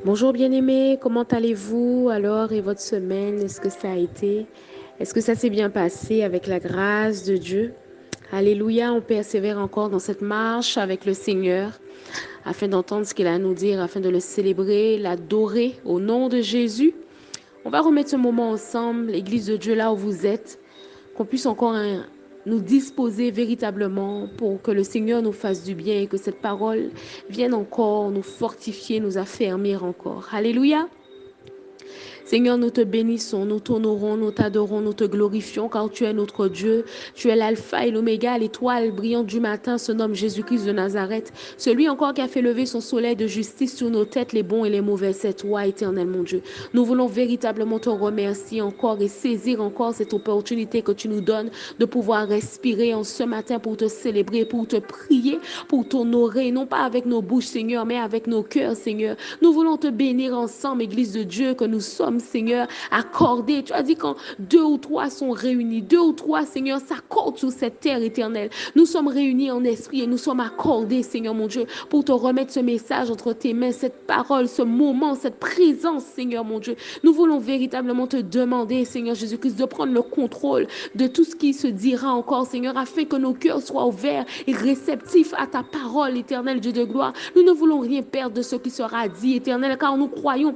Bonjour bien-aimés, comment allez-vous alors et votre semaine? Est-ce que ça a été? Est-ce que ça s'est bien passé avec la grâce de Dieu? Alléluia, on persévère encore dans cette marche avec le Seigneur afin d'entendre ce qu'il a à nous dire, afin de le célébrer, l'adorer au nom de Jésus. On va remettre ce moment ensemble, l'Église de Dieu là où vous êtes, qu'on puisse encore nous disposer véritablement pour que le Seigneur nous fasse du bien et que cette parole vienne encore nous fortifier, nous affermir encore. Alléluia. Seigneur, nous te bénissons, nous t'honorons, nous t'adorons, nous te glorifions car tu es notre Dieu. Tu es l'alpha et l'oméga, l'étoile brillante du matin se nomme Jésus-Christ de Nazareth. Celui encore qui a fait lever son soleil de justice sur nos têtes, les bons et les mauvais, c'est toi, éternel mon Dieu. Nous voulons véritablement te remercier encore et saisir encore cette opportunité que tu nous donnes de pouvoir respirer en ce matin pour te célébrer, pour te prier, pour t'honorer, non pas avec nos bouches, Seigneur, mais avec nos cœurs, Seigneur. Nous voulons te bénir ensemble, Église de Dieu, que nous sommes, Seigneur, accordés. Tu as dit quand deux ou trois sont réunis, deux ou trois, Seigneur, s'accordent sur cette terre éternelle. Nous sommes réunis en esprit et nous sommes accordés, Seigneur mon Dieu, pour te remettre ce message entre tes mains, cette parole, ce moment, cette présence, Seigneur mon Dieu. Nous voulons véritablement te demander, Seigneur Jésus-Christ, de prendre le contrôle de tout ce qui se dira encore, Seigneur, afin que nos cœurs soient ouverts et réceptifs à ta parole, éternelle Dieu de gloire. Nous ne voulons rien perdre de ce qui sera dit, éternel, car nous croyons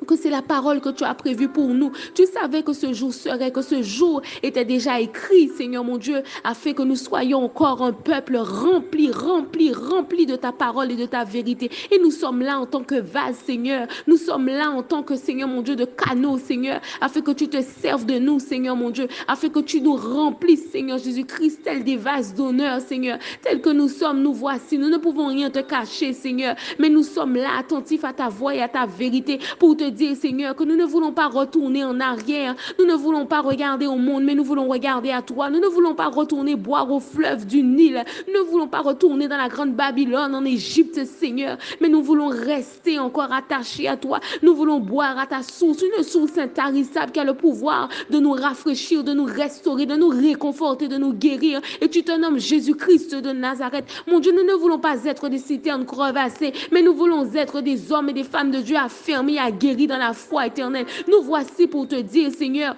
que c'est la parole que tu as prévue pour nous. Tu savais que ce jour serait, que ce jour était déjà écrit, Seigneur mon Dieu, afin que nous soyons encore un peuple rempli, rempli, rempli de ta parole et de ta vérité. Et nous sommes là en tant que vase, Seigneur. Nous sommes là en tant que, Seigneur mon Dieu, de canaux, Seigneur, afin que tu te serves de nous, Seigneur mon Dieu, afin que tu nous remplisses, Seigneur Jésus-Christ, tels des vases d'honneur, Seigneur, tels que nous sommes, nous voici. Nous ne pouvons rien te cacher, Seigneur, mais nous sommes là attentifs à ta voix et à ta vérité pour te dire, Seigneur, que nous ne voulons pas retourner en arrière. Nous ne voulons pas regarder au monde, mais nous voulons regarder à toi. Nous ne voulons pas retourner boire au fleuve du Nil. Nous ne voulons pas retourner dans la grande Babylone, en Égypte, Seigneur, mais nous voulons rester encore attachés à toi. Nous voulons boire à ta source, une source intarissable qui a le pouvoir de nous rafraîchir, de nous restaurer, de nous réconforter, de nous guérir. Et tu te nommes Jésus-Christ de Nazareth. Mon Dieu, nous ne voulons pas être des citernes crevassées, mais nous voulons être des hommes et des femmes de Dieu affermis, aguerris dans la foi éternelle. Nous voici pour te dire, Seigneur,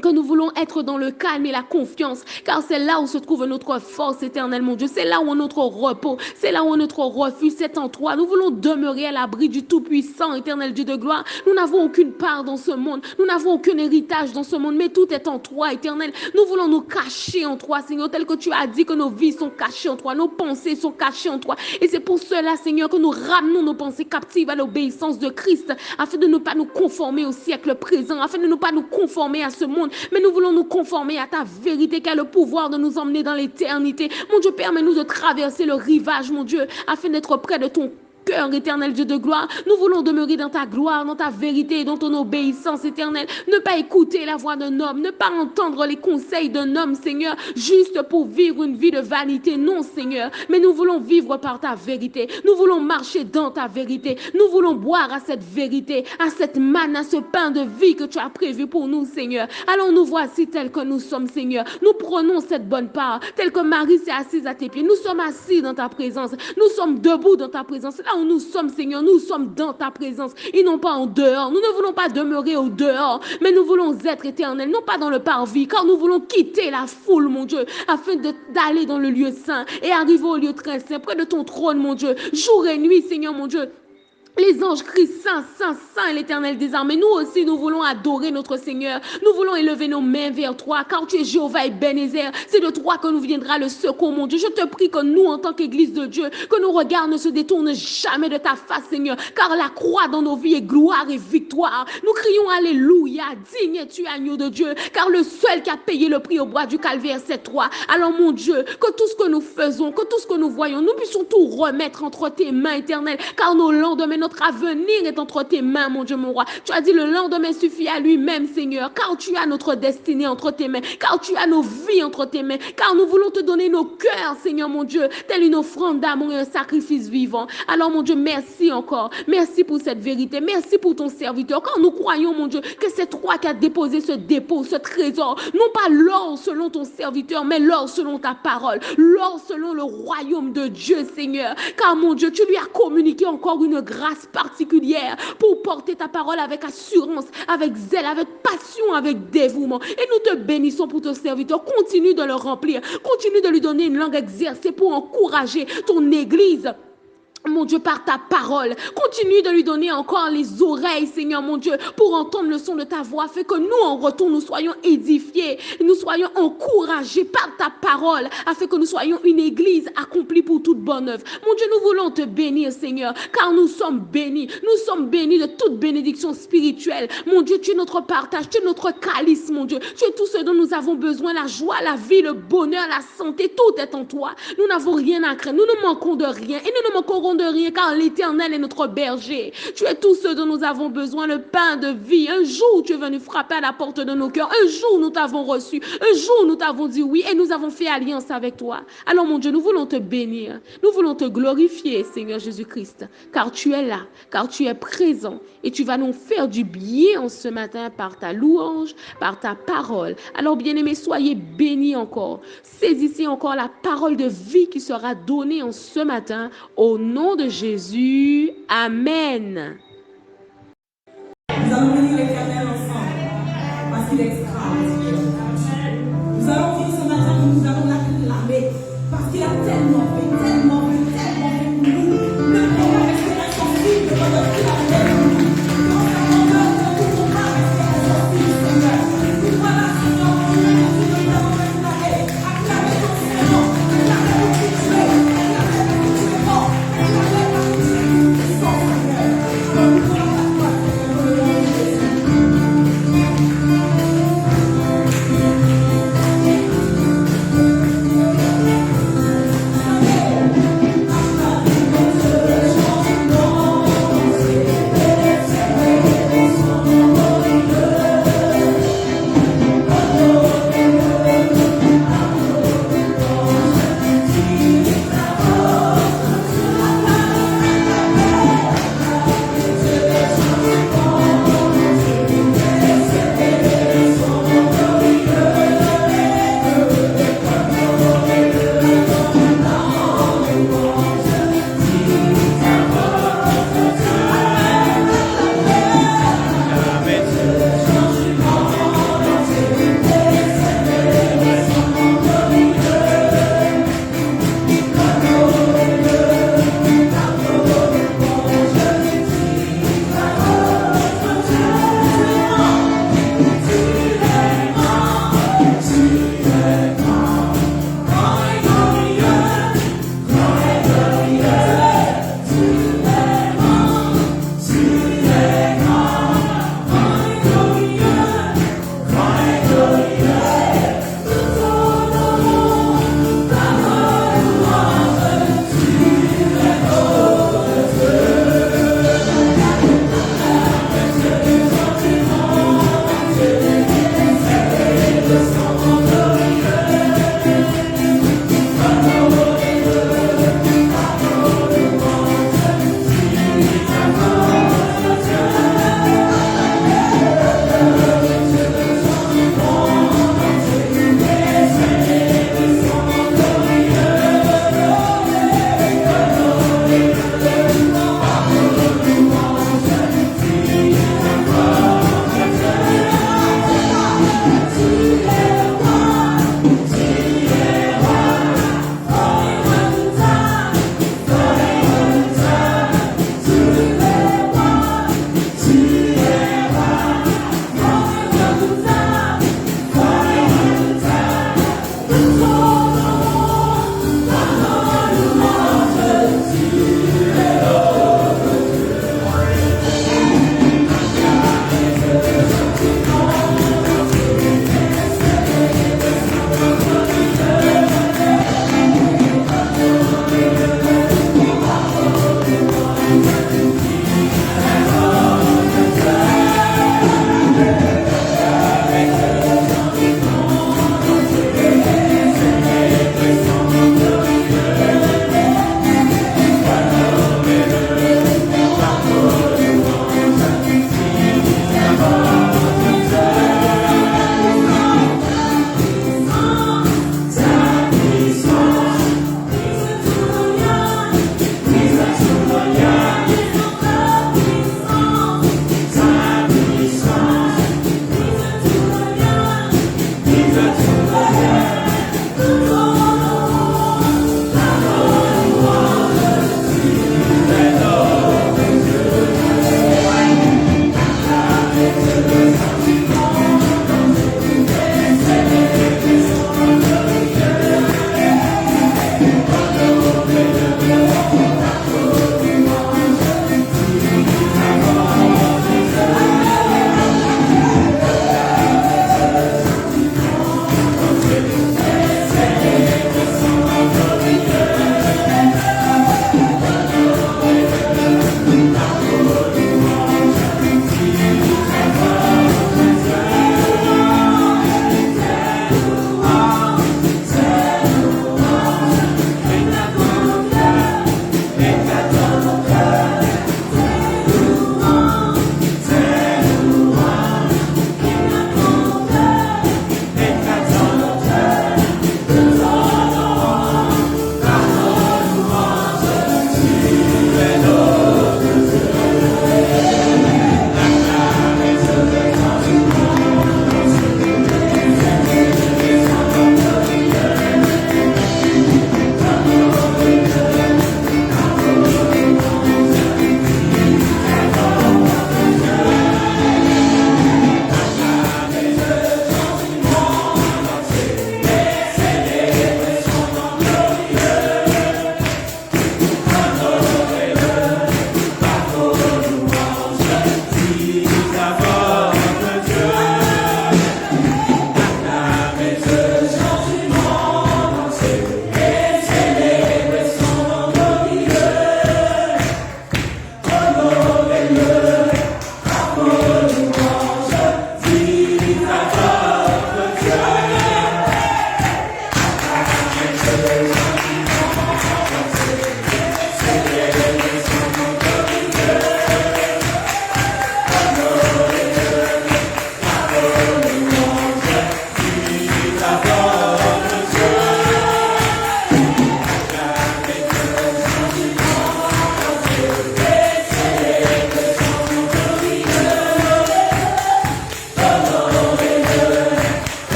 que nous voulons être dans le calme et la confiance, car c'est là où se trouve notre force éternelle, mon Dieu. C'est là où est notre repos, c'est là où est notre refuge, c'est en toi. Nous voulons demeurer à l'abri du Tout-Puissant, éternel Dieu de gloire. Nous n'avons aucune part dans ce monde, nous n'avons aucun héritage dans ce monde, mais tout est en toi, éternel. Nous voulons nous cacher en toi, Seigneur, tel que tu as dit que nos vies sont cachées en toi, nos pensées sont cachées en toi. Et c'est pour cela, Seigneur, que nous ramenons nos pensées captives à l'obéissance de Christ, afin de ne pas nous conformer au siècle présent, afin de ne pas nous conformer à ce monde, mais nous voulons nous conformer à ta vérité qui a le pouvoir de nous emmener dans l'éternité. Mon Dieu, permets-nous de traverser le rivage, mon Dieu, afin d'être près de ton cœur, éternel Dieu de gloire. Nous voulons demeurer dans ta gloire, dans ta vérité et dans ton obéissance éternelle. Ne pas écouter la voix d'un homme, ne pas entendre les conseils d'un homme, Seigneur, juste pour vivre une vie de vanité. Non, Seigneur, mais nous voulons vivre par ta vérité. Nous voulons marcher dans ta vérité. Nous voulons boire à cette vérité, à cette manne, à ce pain de vie que tu as prévu pour nous, Seigneur. Alors nous voici tels que nous sommes, Seigneur. Nous prenons cette bonne part, telle que Marie s'est assise à tes pieds. Nous sommes assis dans ta présence. Nous sommes debout dans ta présence. Là où nous sommes, Seigneur, nous sommes dans ta présence et non pas en dehors. Nous ne voulons pas demeurer au dehors, mais nous voulons être éternels, non pas dans le parvis, car nous voulons quitter la foule, mon Dieu, afin d'aller dans le lieu saint et arriver au lieu très saint, près de ton trône, mon Dieu, jour et nuit, Seigneur, mon Dieu. Les anges crient Saint, Saint, Saint, l'Éternel des armées. Nous aussi, nous voulons adorer notre Seigneur. Nous voulons élever nos mains vers toi, car tu es Jéhovah et Bénézer. C'est de toi que nous viendra le secours, mon Dieu. Je te prie que nous, en tant qu'Église de Dieu, que nos regards ne se détournent jamais de ta face, Seigneur, car la croix dans nos vies est gloire et victoire. Nous crions Alléluia, digne es-tu, agneau de Dieu, car le seul qui a payé le prix au bois du calvaire, c'est toi. Alors, mon Dieu, que tout ce que nous faisons, que tout ce que nous voyons, nous puissions tout remettre entre tes mains éternelles, car nos lendemains, notre avenir est entre tes mains, mon Dieu, mon roi. Tu as dit le lendemain suffit à lui-même, Seigneur, car tu as notre destinée entre tes mains, car tu as nos vies entre tes mains, car nous voulons te donner nos cœurs, Seigneur, mon Dieu, telle une offrande d'amour et un sacrifice vivant. Alors, mon Dieu, merci encore. Merci pour cette vérité. Merci pour ton serviteur, car nous croyons, mon Dieu, que c'est toi qui as déposé ce dépôt, ce trésor. Non pas l'or selon ton serviteur, mais l'or selon ta parole. L'or selon le royaume de Dieu, Seigneur. Car, mon Dieu, tu lui as communiqué encore une grâce grâce particulière pour porter ta parole avec assurance, avec zèle, avec passion, avec dévouement. Et nous te bénissons pour ton serviteur. Continue de le remplir. Continue de lui donner une langue exercée pour encourager ton Église. Mon Dieu, par ta parole, continue de lui donner encore les oreilles, Seigneur, mon Dieu, pour entendre le son de ta voix, fait que nous, en retour, nous soyons édifiés, nous soyons encouragés par ta parole, afin que nous soyons une église accomplie pour toute bonne œuvre. Mon Dieu, nous voulons te bénir, Seigneur, car nous sommes bénis de toute bénédiction spirituelle. Mon Dieu, tu es notre partage, tu es notre calice, mon Dieu, tu es tout ce dont nous avons besoin, la joie, la vie, le bonheur, la santé, tout est en toi. Nous n'avons rien à craindre, nous ne manquons de rien et nous ne manquerons de rien, car l'Éternel est notre berger. Tu es tout ce dont nous avons besoin, le pain de vie. Un jour, tu es venu frapper à la porte de nos cœurs. Un jour, nous t'avons reçu. Un jour, nous t'avons dit oui et nous avons fait alliance avec toi. Alors, mon Dieu, nous voulons te bénir. Nous voulons te glorifier, Seigneur Jésus-Christ, car tu es là, car tu es présent et tu vas nous faire du bien en ce matin par ta louange, par ta parole. Alors, bien-aimés, soyez bénis encore. Saisissez encore la parole de vie qui sera donnée en ce matin au nom de Jésus. Amen. Nous allons bénir l'Éternel ensemble parce qu'il est extraordinaire. Nous allons dire ce matin que nous allons l'acclamer parce qu'il a tellement fait, tellement fait, tellement fait pour nous. Ne pouvons pas rester insensibles devant ce qu'il a fait pour nous. Dans sa grandeur, nous ne pouvons pas rester insensibles, Seigneur. Nous voilà, Seigneur, nous allons l'acclamer. Acclamer ton Seigneur. Acclamer pour qui tu es. Acclamer pour qui tu es bon. Acclamer pour qui tu es puissant, Seigneur. Alors nous voulons la gloire, Seigneur, dans le nom de Jésus.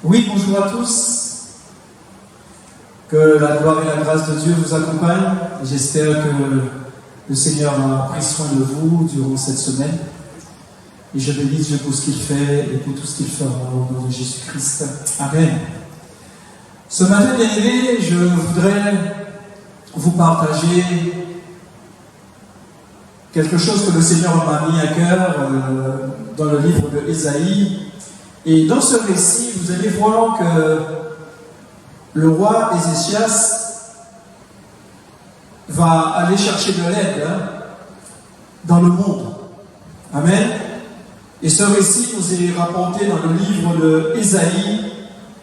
Oui, bonjour à tous. Que la gloire et la grâce de Dieu vous accompagnent. J'espère que le Seigneur a pris soin de vous durant cette semaine. Et je bénis Dieu pour ce qu'il fait et pour tout ce qu'il fera au nom de Jésus-Christ. Amen. Ce matin, bien-aimés, je voudrais vous partager quelque chose que le Seigneur m'a mis à cœur dans le livre de Ésaïe. Et dans ce récit, vous allez voir que le roi Ézéchias va aller chercher de l'aide dans le monde. Amen. Et ce récit nous est rapporté dans le livre de Ésaïe,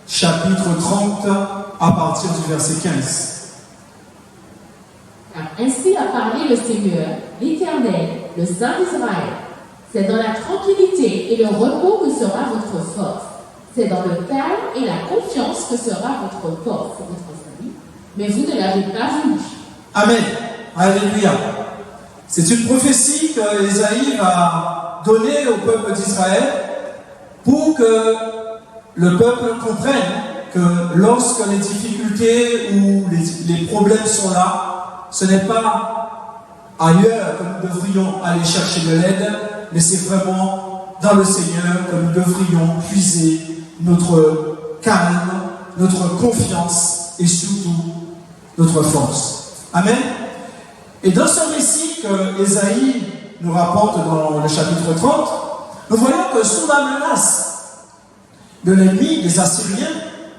chapitre 30, à partir du verset 15. Car ainsi a parlé le Seigneur, l'Éternel, le Saint d'Israël. C'est dans la tranquillité et le repos que sera votre force. C'est dans le calme et la confiance que sera votre force, votre salut. Mais vous ne l'avez pas voulu. Amen. Alléluia. C'est une prophétie que Ésaïe va donner au peuple d'Israël pour que le peuple comprenne que lorsque les difficultés ou les problèmes sont là, ce n'est pas ailleurs que nous devrions aller chercher de l'aide, mais c'est vraiment dans le Seigneur que nous devrions puiser notre calme, notre confiance et surtout notre force. Amen. Et dans ce récit que Ésaïe nous rapporte dans le chapitre 30, nous voyons que sous la menace de l'ennemi, des Assyriens,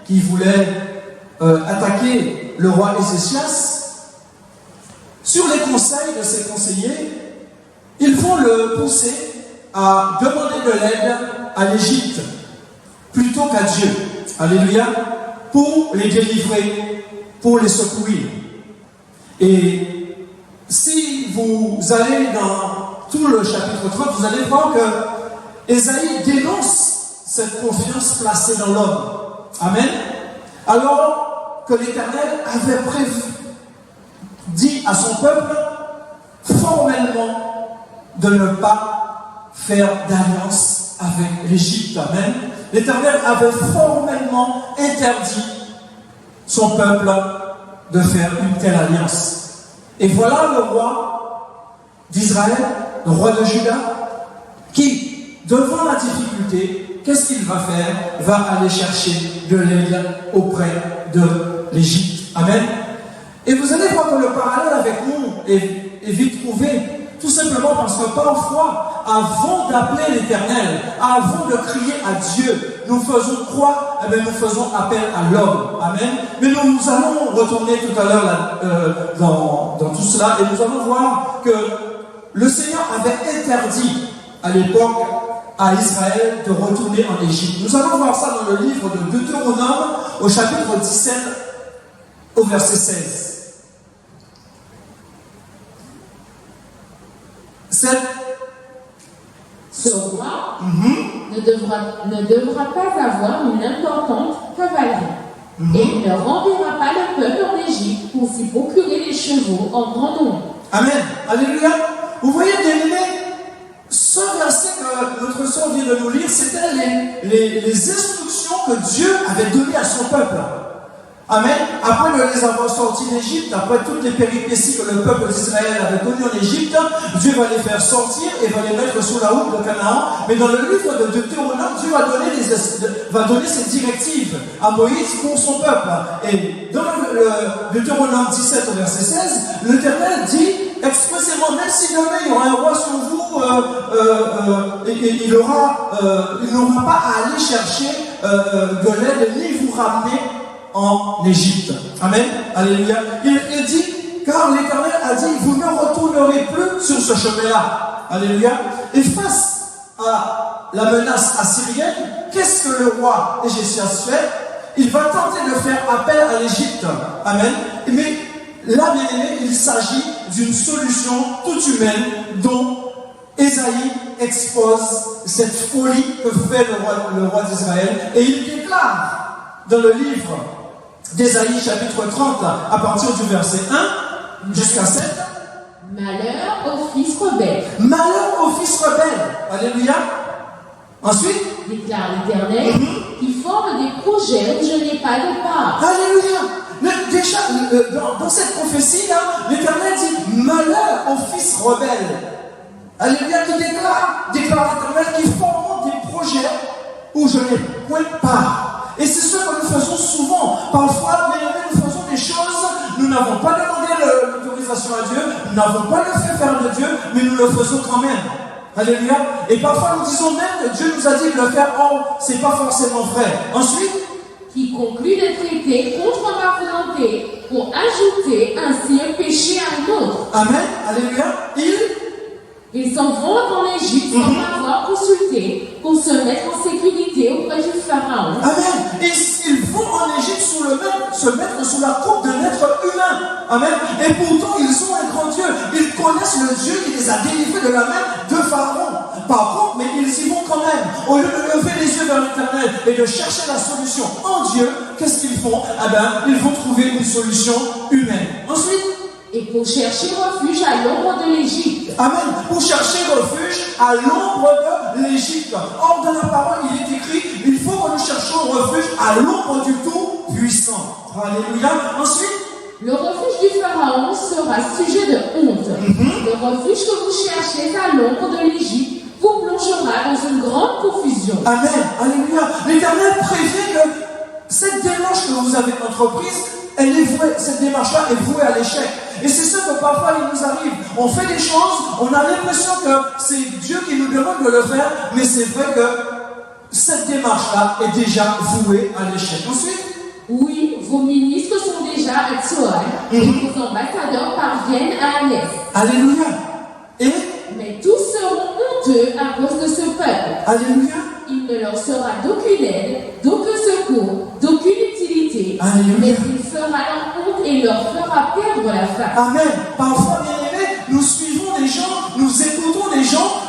qui voulaient attaquer le roi Ézéchias, sur les conseils de ses conseillers, ils vont le pousser à demander de l'aide à l'Égypte plutôt qu'à Dieu. Alléluia. Pour les délivrer, pour les secourir. Et si vous allez dans tout le chapitre 30, vous allez voir que Ésaïe dénonce cette confiance placée dans l'homme. Amen. Alors que l'Éternel avait prévu, dit à son peuple formellement de ne pas faire d'alliance avec l'Égypte. Amen. L'Éternel avait formellement interdit son peuple de faire une telle alliance. Et voilà le roi d'Israël, le roi de Juda, qui, devant la difficulté, qu'est-ce qu'il va faire? Il va aller chercher de l'aide auprès de l'Égypte. Amen. Et vous allez voir que le parallèle avec nous est vite trouvé, tout simplement parce que parfois, avant d'appeler l'Éternel, avant de crier à Dieu, nous faisons quoi? Eh bien, nous faisons appel à l'homme. Amen. Mais nous allons retourner tout à l'heure dans tout cela et nous allons voir que le Seigneur avait interdit à l'époque à Israël de retourner en Égypte. Nous allons voir ça dans le livre de Deutéronome au chapitre 17 au verset 16. Ce roi ne devra pas avoir une importante cavalerie et il ne renverra pas le peuple en Égypte pour s'y procurer les chevaux en grand nombre. Amen. Alléluia. Vous voyez, bien-aimés, ce verset que notre sœur vient de nous lire, c'était les instructions que Dieu avait données à son peuple. Amen. Après de les avoir sortis d'Égypte, après toutes les péripéties que le peuple d'Israël avait connues en Égypte, Dieu va les faire sortir et va les mettre sous la houle de Canaan. Mais dans le livre de Deutéronome, Dieu va donner ses directives à Moïse pour son peuple. Et dans le Deutéronome 17 au verset 16, l'Éternel dit expressément, même si demain il y aura un roi sur vous, il n'aura pas à aller chercher de l'aide ni vous ramener en Égypte. Amen. Alléluia. Il dit, car l'Éternel a dit, vous ne retournerez plus sur ce chemin-là. Alléluia. Et face à la menace assyrienne, qu'est-ce que le roi Ézéchias fait? Il va tenter de faire appel à l'Égypte. Amen. Mais là, bien aimé, il s'agit d'une solution toute humaine dont Ésaïe expose cette folie que fait le roi d'Israël. Et il déclare dans le livre d'Ésaïe chapitre 30 à partir du verset 1 jusqu'à 7. Malheur au fils rebelle. Malheur au fils rebelle. Alléluia. Ensuite, déclare l'Éternel, qui forment des projets où je n'ai pas de part. Alléluia. Déjà, dans cette prophétie-là, l'Éternel dit malheur aux fils rebelles. Alléluia, qui déclare l'Éternel, qui forment des projets où je n'ai point de part. Et c'est ce que nous faisons souvent. Parfois, nous faisons des choses, nous n'avons pas demandé l'autorisation à Dieu, nous n'avons pas le fait faire de Dieu, mais nous le faisons quand même. Alléluia. Et parfois, nous disons même que Dieu nous a dit de le faire. Oh, c'est pas forcément vrai. Ensuite, qui conclut des traités contre ma volonté pour ajouter ainsi un péché à un autre. Amen. Alléluia. Ils s'en vont en Égypte sans m'avoir consulté pour se mettre en sécurité auprès du Pharaon. Amen. Et ils vont en Égypte se mettre sous la coupe d'un être humain. Amen. Et pourtant, ils ont un grand Dieu. Ils connaissent le Dieu qui les a délivrés de la main de Pharaon. Par contre, mais ils y vont quand même. Au lieu de lever les yeux vers l'Éternel et de chercher la solution en Dieu, qu'est-ce qu'ils font? Ils vont trouver une solution humaine. Ensuite, et pour chercher refuge à l'ombre de l'Égypte. Amen. Pour chercher refuge à l'ombre de l'Égypte. Or, dans la parole, il est écrit, il faut que nous cherchions refuge à l'ombre du Tout-Puissant. Alléluia. Ensuite, le refuge du Pharaon sera sujet de honte. Le refuge que vous cherchez à l'ombre de l'Égypte vous plongera dans une grande confusion. Amen. Alléluia. L'Éternel prévient que cette démarche que vous avez entreprise, cette démarche-là est vouée à l'échec. Et c'est ça que parfois il nous arrive. On fait des choses, on a l'impression que c'est Dieu qui nous demande de le faire, mais c'est vrai que cette démarche-là est déjà vouée à l'échec. Ensuite, oui, vos ministres sont déjà à Tsoal et vos ambassadeurs parviennent à Alès. Alléluia. Mais tous seront honteux à cause de ce peuple. Alléluia. Il ne leur sera d'aucune aide, d'aucun secours, d'aucune utilité. Alléluia. Mais il fera leur honte et leur fera perdre la face. Amen. Parfois, bien-aimés, nous suivons des gens, nous écoutons des gens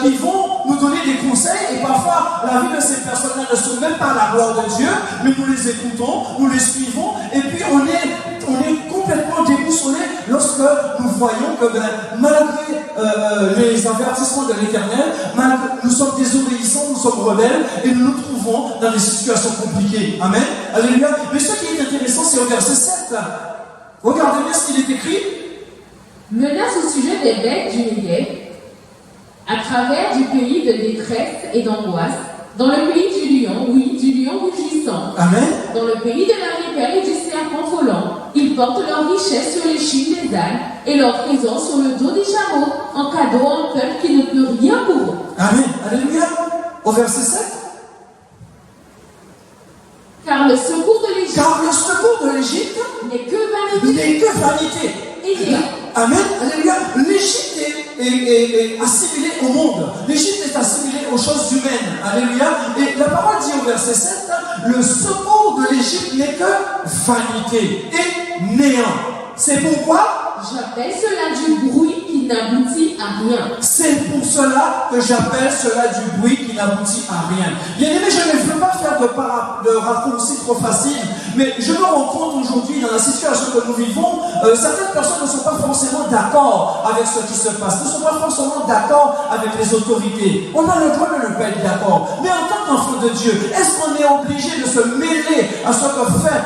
qui vont nous donner des conseils, et parfois la vie de ces personnes-là ne sont même pas la gloire de Dieu, mais nous les écoutons, nous les suivons, et puis on est complètement déboussolé lorsque nous voyons que malgré les avertissements de l'Éternel, nous sommes désobéissants, nous sommes rebelles, et nous nous trouvons dans des situations compliquées. Amen. Alléluia. Mais ce qui est intéressant, c'est au verset 7. Regardez bien ce qu'il est écrit. Menace au sujet des bêtes du Négev, à travers du pays de détresse et d'angoisse, dans le pays du lion, oui, du lion rugissant. Amen. Dans le pays de la vipère et du serpent volant, ils portent leur richesse sur les chines des ânes et leur trésor sur le dos des chameaux, en cadeau à un peuple qui ne peut rien pour eux. Amen. Alléluia. Au verset 7. Car le secours de l'Égypte n'est que vanité. Amen. Alléluia. L'Égypte est assimilée au monde. L'Égypte est assimilée aux choses humaines. Alléluia. Et la parole dit au verset 7, le secours de l'Égypte n'est que vanité et néant. C'est pourquoi j'appelle cela du bruit qui n'aboutit à rien. C'est pour cela que j'appelle cela du bruit qui n'aboutit à rien. Bien aimé, je ne veux pas faire de raccourcis trop faciles, mais je me rends compte aujourd'hui, dans la situation que nous vivons, certaines personnes ne sont pas forcément d'accord avec ce qui se passe, ne sont pas forcément d'accord avec les autorités. On a le droit de ne pas être d'accord. Mais en tant qu'enfant de Dieu, est-ce qu'on est obligé de se mêler à ce que fait,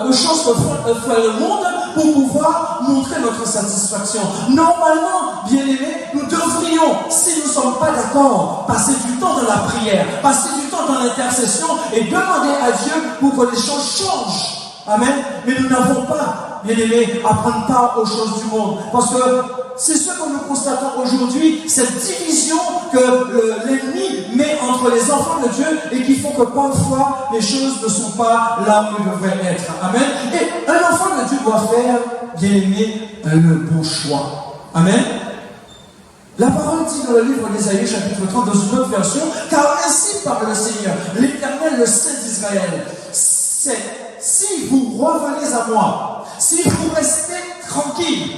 aux choses que fait le monde pour pouvoir montrer notre satisfaction? Normalement, bien aimés, nous devrions, si nous ne sommes pas d'accord, passer du temps dans la prière, passer du temps dans l'intercession et demander à Dieu pour que les choses changent. Amen. Mais nous n'avons pas, bien aimés, à prendre part aux choses du monde. Parce que c'est ce que nous constatons aujourd'hui, cette division que l'ennemi met entre les enfants de Dieu et qui font que parfois les choses ne sont pas là où elles devraient être. Amen. Et un enfant de Dieu doit faire, bien aimé, le bon choix. Amen. La parole dit dans le livre d'Ésaïe, chapitre 30, dans une autre version, car ainsi parle le Seigneur, l'Éternel, le Saint d'Israël, c'est si vous revenez à moi, si vous restez tranquille,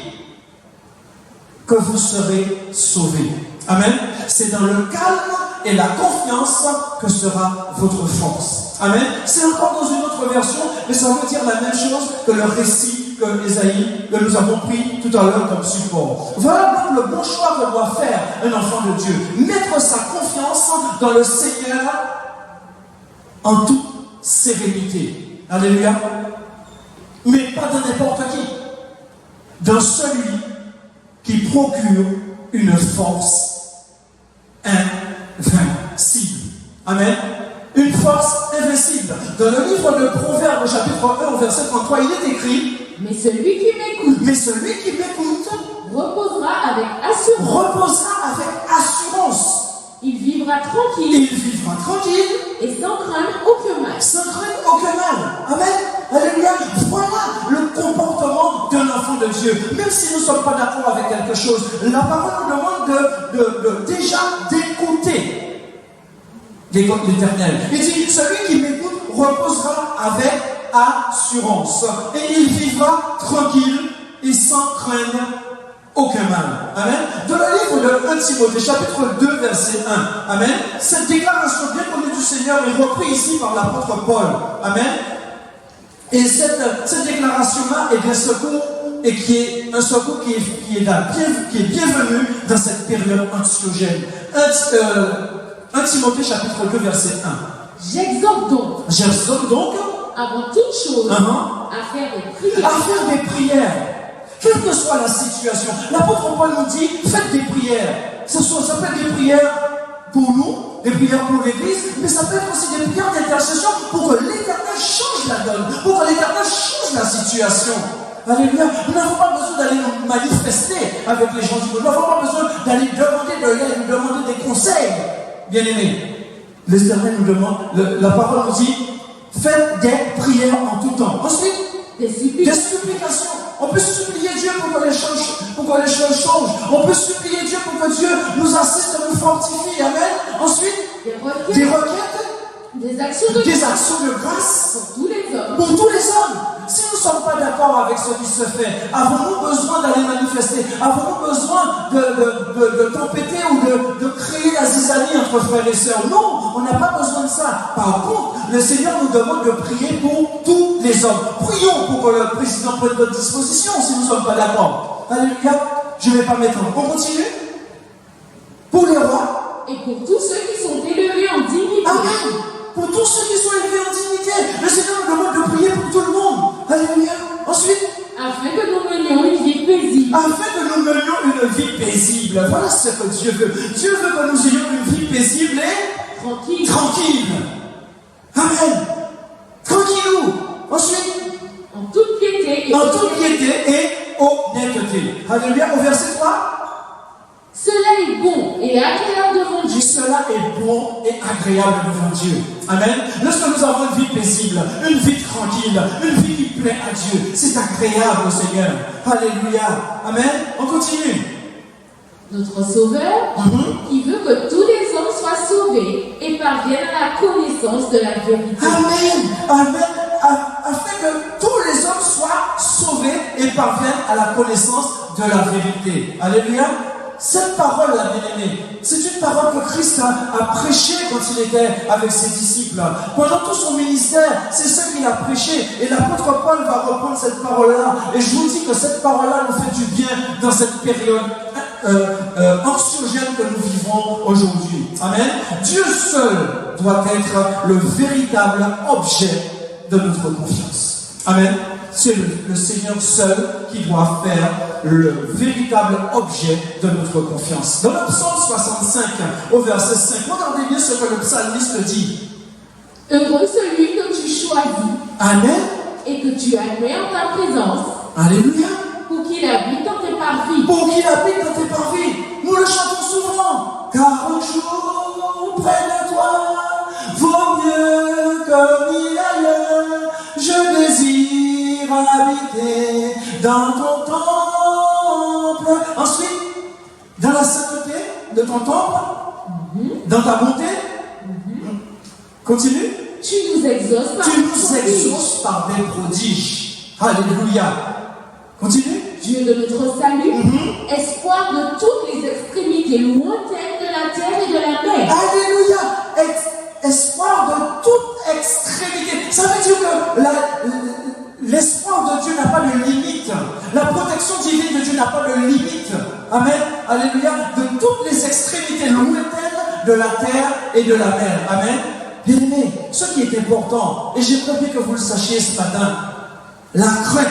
que vous serez sauvés. Amen. C'est dans le calme et la confiance que sera votre force. Amen. C'est encore dans une autre version, mais ça veut dire la même chose que le récit que Ésaïe, que nous avons pris tout à l'heure comme support. Voilà donc le bon choix que doit faire un enfant de Dieu. Mettre sa confiance dans le Seigneur en toute sérénité. Alléluia. Mais pas de n'importe qui. Dans celui qui procure une force invincible. Amen. Une force invincible. Dans le livre de Proverbes, chapitre 1, verset 33, il est écrit: Mais celui qui m'écoute mais celui qui m'écoute reposera avec assurance. Il vivra tranquille Il vivra tranquille, et sans craindre aucun mal. sans craindre aucun mal. Amen. Alléluia. Voilà le comportement d'un enfant de Dieu. Même si nous ne sommes pas d'accord avec quelque chose, la parole nous demande déjà d'écouter l'Éternel. Il dit: celui qui m'écoute reposera avec assurance. Et il vivra tranquille et sans craindre aucun mal. Amen. Dans le livre de 1 Timothée, chapitre 2, verset 1. Amen. Cette déclaration bien connue du Seigneur est reprise ici par l'apôtre Paul. Amen. Et cette déclaration-là est d'un secours, et qui est un secours qui est bienvenu dans cette période anxiogène. 1 Timothée, chapitre 2, verset 1. J'exhorte donc, avant toute chose, à faire des prières. Quelle que soit la situation, l'apôtre Paul nous dit: faites des prières. Ça peut être des prières pour nous, des prières pour l'Église, mais ça peut être aussi des prières d'intercession pour que l'Éternel change la donne, pour que l'Éternel change la situation. Alléluia. Nous n'avons pas besoin d'aller nous manifester avec les gens du monde. Nous n'avons pas besoin d'aller demander de l'aide, nous demander des conseils. Bien-aimés, l'Éternel nous demande, la parole nous dit: faites des prières en tout temps. Ensuite, des supplications. On peut supplier Dieu pour que les choses changent. On peut supplier Dieu pour que Dieu nous assiste, nous fortifie. Amen. Ensuite, des requêtes, des actions de grâce pour tous les hommes. Pour tous les hommes. Si nous ne sommes pas d'accord avec ce qui se fait, avons-nous besoin d'aller manifester? Avons-nous besoin de tempêter ou de créer la zizanie entre frères et sœurs? Non, on n'a pas besoin de ça. Par contre, le Seigneur nous demande de prier pour tous les hommes. Prions pour que le président prenne notre disposition si nous ne sommes pas d'accord. Alléluia. Je ne vais pas m'étendre. On continue? Pour les rois. Et pour tous ceux qui sont élevés en dignité. Amen. Pour tous ceux qui sont élevés en dignité. Le Seigneur nous demande de prier pour tout le monde. Alléluia. Ensuite, afin que nous menions une vie paisible. Voilà ce que Dieu veut. Dieu veut que nous ayons une vie paisible et tranquille. Amen. Tranquillou. Ensuite, en toute piété et honnêteté. Alléluia. Au verset 3. Cela est bon et agréable devant Dieu. Cela est bon et agréable devant Dieu. Amen. Lorsque nous avons une vie paisible, une vie tranquille, une vie qui plaît à Dieu, c'est agréable au Seigneur. Alléluia. Amen. On continue. Notre Sauveur, qui veut que tous les hommes soient sauvés et parviennent à la connaissance de la vérité. Amen. Amen. Afin que tous les hommes soient sauvés et parviennent à la connaissance de la vérité. Alléluia. Cette parole-là, bien-aimée, c'est une parole que Christ a prêchée quand il était avec ses disciples. Pendant tout son ministère, c'est ce qu'il a prêché. Et l'apôtre Paul va reprendre cette parole-là. Et je vous dis que cette parole-là nous fait du bien dans cette période anxiogène que nous vivons aujourd'hui. Amen. Dieu seul doit être le véritable objet de notre confiance. Amen. C'est le Seigneur seul qui doit faire le véritable objet de notre confiance. Dans le psaume 65, au verset 5, regardez bien ce que le psalmiste dit. Heureux celui que tu choisis. Amen. Et que tu admets en ta présence. Alléluia. Pour qu'il habite dans tes parvis. Pour qu'il habite dans tes parvis. Nous le chantons souvent. Car un jour près de toi vaut mieux que mille ailleurs. Je désire habiter dans ton temple. Ensuite, dans la sainteté de ton temple, dans ta bonté. Continue. Tu nous exauces par des prodiges. Alléluia. Continue. Dieu de notre salut, espoir de toutes les extrémités lointaines de la terre et de la mer. Alléluia. Espoir de toute extrémité. Ça veut dire que l'espoir de Dieu n'a pas de limite. La protection divine de Dieu n'a pas de limite. Amen. Alléluia. De toutes les extrémités lointaines de la terre et de la mer. Amen. Bien aimé, ce qui est important, et j'aimerais bien que vous le sachiez ce matin, la crainte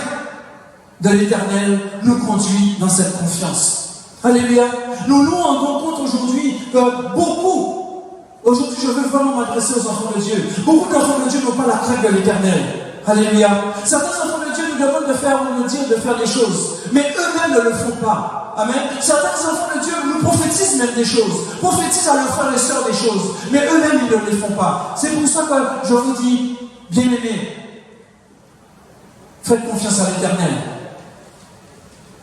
de l'Éternel nous conduit dans cette confiance. Alléluia. Nous nous rendons compte aujourd'hui que beaucoup, aujourd'hui je veux vraiment m'adresser aux enfants de Dieu, beaucoup d'enfants de Dieu n'ont pas la crainte de l'Éternel. Alléluia. Certains enfants de Dieu nous demandent de faire ou nous dire de faire des choses, mais eux-mêmes ne le font pas. Amen. Certains enfants de Dieu nous prophétisent même des choses, prophétisent à leurs frères et sœurs des choses, mais eux-mêmes ils ne les font pas. C'est pour ça que je vous dis, bien-aimés, faites confiance à l'Éternel.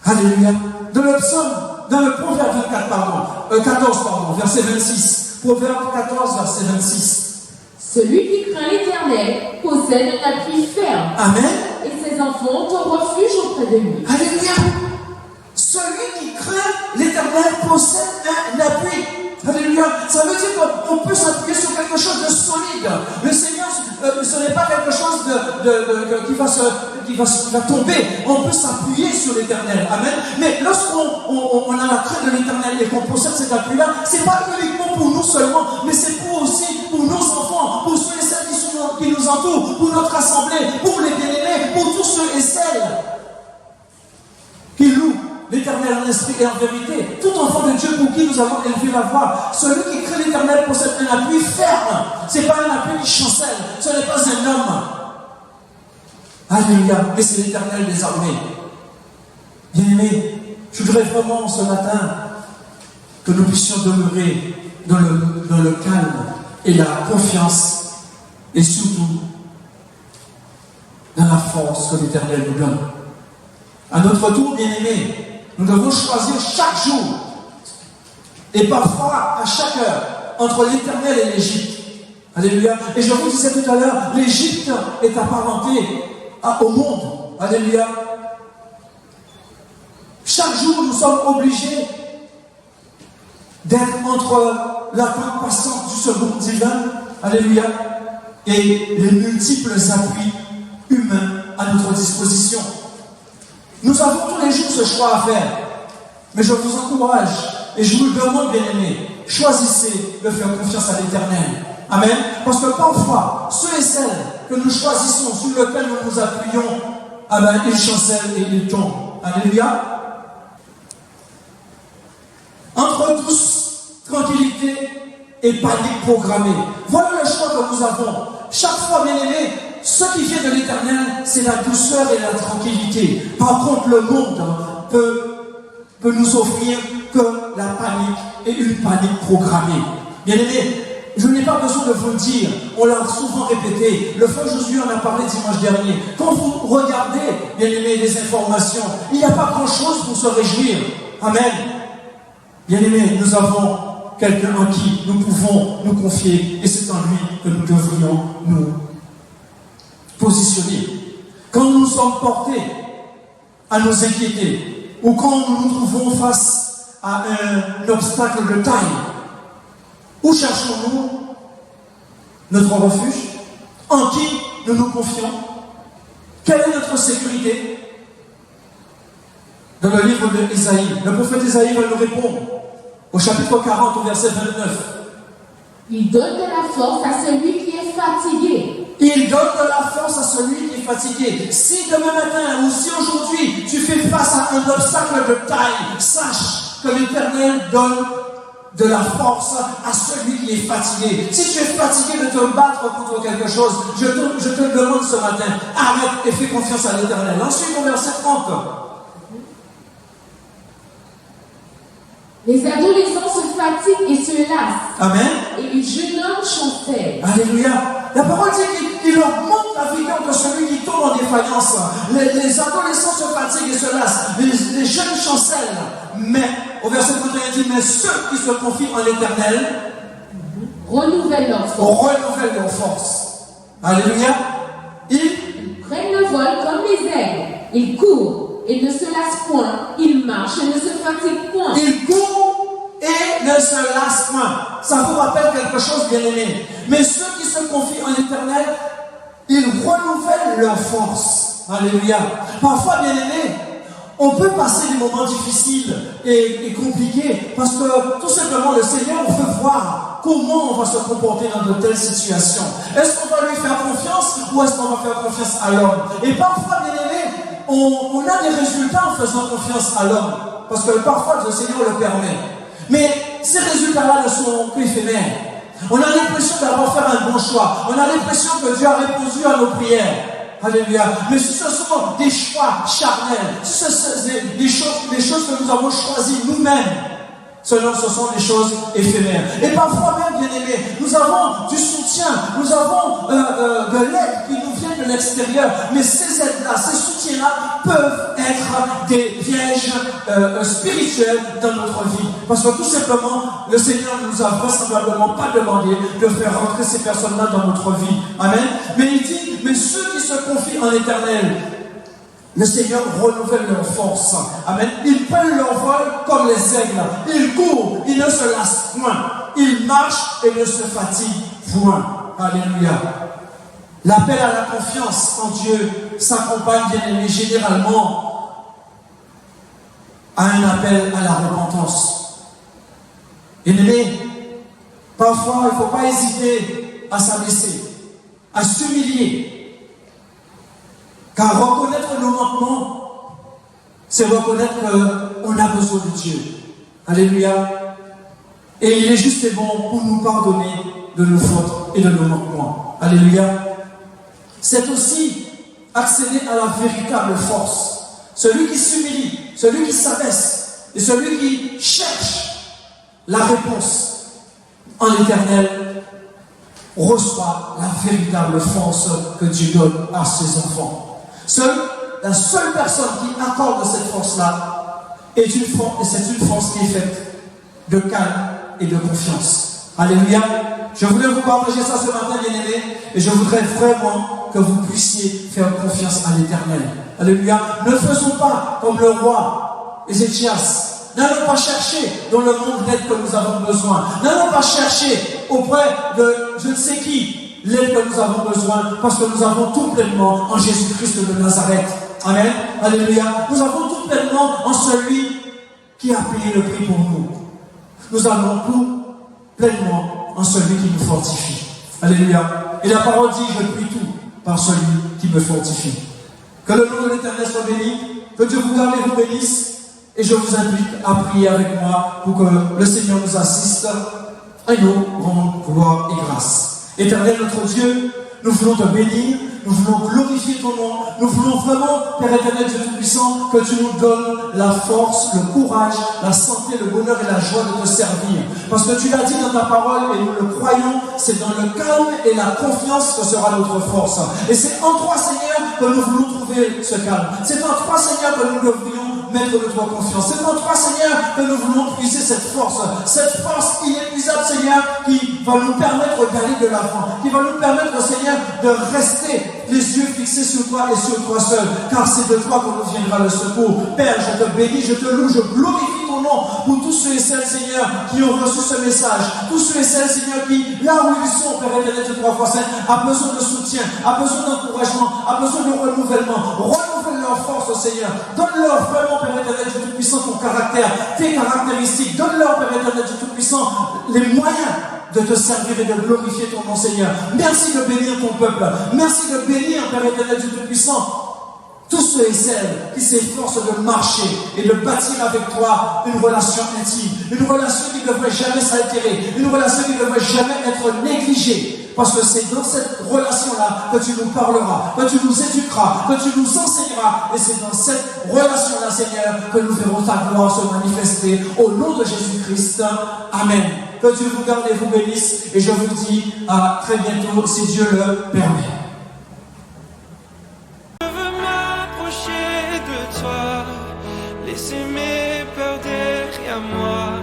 Alléluia. Dans le Proverbe 14, verset 26. Proverbe 14, verset 26. Celui qui craint l'Éternel possède un appui ferme. Amen. Et ses enfants ont un refuge auprès de lui. Alléluia. Celui qui craint l'Éternel possède un appui. Alléluia. Ça veut dire qu'on peut s'appuyer sur quelque chose de solide. Le Seigneur, ce n'est pas quelque chose qui va tomber. On peut s'appuyer sur l'Éternel. Amen. Mais lorsqu'on a la crainte de l'Éternel et qu'on possède cet appui-là, c'est pas uniquement pour nous seulement, mais c'est aussi pour nos enfants, pour ceux et celles qui nous entourent, pour notre assemblée, pour les bien-aimés, pour tous ceux et celles qui louent l'Éternel en esprit et en vérité. Tout enfant de Dieu pour qui nous avons élevé la voix, celui qui craint l'Éternel possède un appui ferme. Ce n'est pas un appui qui chancelle, ce n'est pas un homme. Alléluia, mais c'est l'Éternel des armées. Bien-aimés, je voudrais vraiment ce matin que nous puissions demeurer dans le calme et la confiance, et surtout dans la force que l'Éternel nous donne. À notre tour, bien-aimés, nous devons choisir chaque jour, et parfois à chaque heure, entre l'Éternel et l'Égypte. Alléluia. Et je vous disais tout à l'heure, l'Égypte est apparentée au monde. Alléluia. Chaque jour, nous sommes obligés d'être entre l'attente patiente du secours divin, alléluia, et les multiples appuis humains à notre disposition. Nous avons tous les jours ce choix à faire, mais je vous encourage et je vous le demande, bien-aimés, choisissez de faire confiance à l'Éternel. Amen. Parce que parfois, ceux et celles que nous choisissons, sur lesquels nous nous appuyons, amen, ils chancellent et ils tombent. Alléluia. Entre tous, tranquillité et panique programmée. Voilà le choix que nous avons. Chaque fois, bien-aimés, ce qui vient de l'Éternel, c'est la douceur et la tranquillité. Par contre, le monde peut nous offrir que la panique et une panique programmée. Bien-aimés, je n'ai pas besoin de vous le dire, on l'a souvent répété. Le frère Josué en a parlé dimanche dernier. Quand vous regardez, bien-aimés, les informations, il n'y a pas grand-chose pour se réjouir. Amen. Bien-aimés, nous avons quelqu'un en qui nous pouvons nous confier, et c'est en lui que nous devrions nous positionner. Quand nous sommes portés à nous inquiéter, ou quand nous nous trouvons face à un obstacle de taille, où cherchons-nous notre refuge? En qui nous nous confions? Quelle est notre sécurité? Dans le livre d'Ésaïe, le prophète Ésaïe va nous répondre au chapitre 40, au verset 29. Il donne de la force à celui qui est fatigué. Il donne de la force à celui qui est fatigué. Si demain matin ou si aujourd'hui tu fais face à un obstacle de taille, sache que l'Éternel donne de la force à celui qui est fatigué. Si tu es fatigué de te battre contre quelque chose, je te le demande ce matin, arrête et fais confiance à l'Éternel. Ensuite, au verset 30. Les adolescents se fatiguent et se lassent. Amen. Et les jeunes hommes chancellent. Alléluia. La parole dit qu'il augmente la vigueur de celui qui tombe en défaillance. Les adolescents se fatiguent et se lassent. Les jeunes chancellent. Mais, au verset 31, il dit, mais ceux qui se confient en l'Éternel renouvellent leur force. Alléluia. Ils prennent le vol comme les aigles. Ils courent et ne se lassent point. Ils marchent et ne se fatiguent point. Ils courent et ne se lassent point. Ça vous rappelle quelque chose, bien-aimé. Mais ceux qui se confient en l'Éternel, ils renouvellent leur force. Alléluia. Parfois, bien-aimé, on peut passer des moments difficiles et compliqués parce que tout simplement le Seigneur veut voir comment on va se comporter dans de telles situations. Est-ce qu'on va lui faire confiance ou est-ce qu'on va faire confiance à l'homme? Et parfois, bien aimé, on a des résultats en faisant confiance à l'homme. Parce que parfois, le Seigneur le permet. Mais ces résultats-là ne sont qu'éphémères. On a l'impression d'avoir fait un bon choix. On a l'impression que Dieu a répondu à nos prières. Alléluia. Mais si ce sont des choix charnels, si ce sont des choses que nous avons choisies nous-mêmes, seulement ce sont des choses éphémères. Et parfois même, bien aimés, nous avons du soutien, nous avons de l'aide qui nous vient de l'extérieur. Mais ces aides-là, ces soutiens-là peuvent être des pièges spirituels dans notre vie. Parce que tout simplement, le Seigneur ne nous a vraisemblablement pas demandé de faire rentrer ces personnes-là dans notre vie. Amen. Mais il dit, mais ceux qui se confient en l'Éternel, le Seigneur renouvelle leur force. Amen. Ils prennent leur vol comme les aigles. Ils courent, ils ne se lassent point. Ils marchent et ne se fatiguent point. Alléluia. L'appel à la confiance en Dieu s'accompagne, bien aimé, généralement à un appel à la repentance. Bien aimé, parfois il ne faut pas hésiter à s'abaisser, à s'humilier. Car reconnaître nos manquements, c'est reconnaître qu'on a besoin de Dieu. Alléluia. Et il est juste et bon pour nous pardonner de nos fautes et de nos manquements. Alléluia. C'est aussi accéder à la véritable force. Celui qui s'humilie, celui qui s'abaisse et celui qui cherche la réponse en l'Éternel reçoit la véritable force que Dieu donne à ses enfants. La seule personne qui accorde cette force-là est une force, et c'est une force qui est faite de calme et de confiance. Alléluia. Je voulais vous partager ça ce matin, bien-aimés, et je voudrais vraiment que vous puissiez faire confiance à l'Éternel. Alléluia. Ne faisons pas comme le roi Ézéchias. N'allons pas chercher dans le monde l'aide que nous avons besoin. N'allons pas chercher auprès de je ne sais qui l'aide que nous avons besoin, parce que nous avons tout pleinement en Jésus-Christ de Nazareth. Amen. Alléluia. Nous avons tout pleinement en celui qui a payé le prix pour nous. Nous avons tout pleinement en celui qui nous fortifie. Alléluia. Et la parole dit, je prie tout par celui qui me fortifie. Que le nom de l'Éternel soit béni, que Dieu vous garde et vous bénisse. Et je vous invite à prier avec moi pour que le Seigneur nous assiste et nous rende gloire et grâce. Éternel notre Dieu, nous voulons te bénir, nous voulons glorifier ton nom, nous voulons vraiment, Père éternel Dieu Tout-Puissant, que tu nous donnes la force, le courage, la santé, le bonheur et la joie de te servir. Parce que tu l'as dit dans ta parole et nous le croyons, c'est dans le calme et la confiance que sera notre force. Et c'est en toi, Seigneur, que nous voulons trouver ce calme. C'est en toi, Seigneur, que nous devrions mettre notre confiance. C'est en toi, Seigneur, que nous voulons puiser cette force inépuisable, Seigneur, qui va nous permettre d'aller de l'avant, qui va nous permettre, Seigneur, de rester les yeux fixés sur toi et sur toi seul, car c'est de toi qu'on nous viendra le secours. Père, je te bénis, je te loue, je glorifie ton nom pour tous ceux et celles, Seigneur, qui ont reçu ce message, tous ceux et celles, Seigneur, qui, là où ils sont, Père éternel de 3 fois 5, a besoin de soutien, a besoin d'encouragement, a besoin de renouvellement. Renouvelle leur force, Seigneur. Donne-leur vraiment, Père éternel Dieu Tout-Puissant, ton caractère, tes caractéristiques. Donne-leur, Père éternel Dieu Tout-Puissant, les moyens de te servir et de glorifier ton nom, Seigneur. Merci de bénir ton peuple. Merci de bénir, Père éternel Dieu Tout-Puissant, tous ceux et celles qui s'efforcent de marcher et de bâtir avec toi une relation intime, une relation qui ne devrait jamais s'altérer, une relation qui ne devrait jamais être négligée. Parce que c'est dans cette relation-là que tu nous parleras, que tu nous éduqueras, que tu nous enseigneras. Et c'est dans cette relation-là, Seigneur, que nous verrons ta gloire se manifester au nom de Jésus-Christ. Amen. Que Dieu vous garde et vous bénisse. Et je vous dis à très bientôt, si Dieu le permet. Je veux m'approcher de toi, laisser mes peurs derrière moi.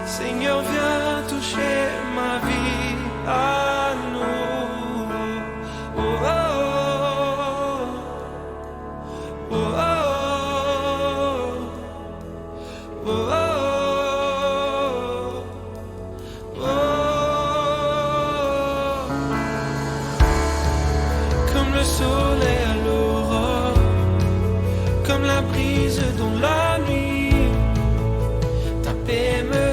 Seigneur, viens toucher ma vie à nous. Oh, oh, oh, oh, oh, oh, oh, oh. Comme le soleil à l'aurore, comme la brise dans la nuit, ta paix me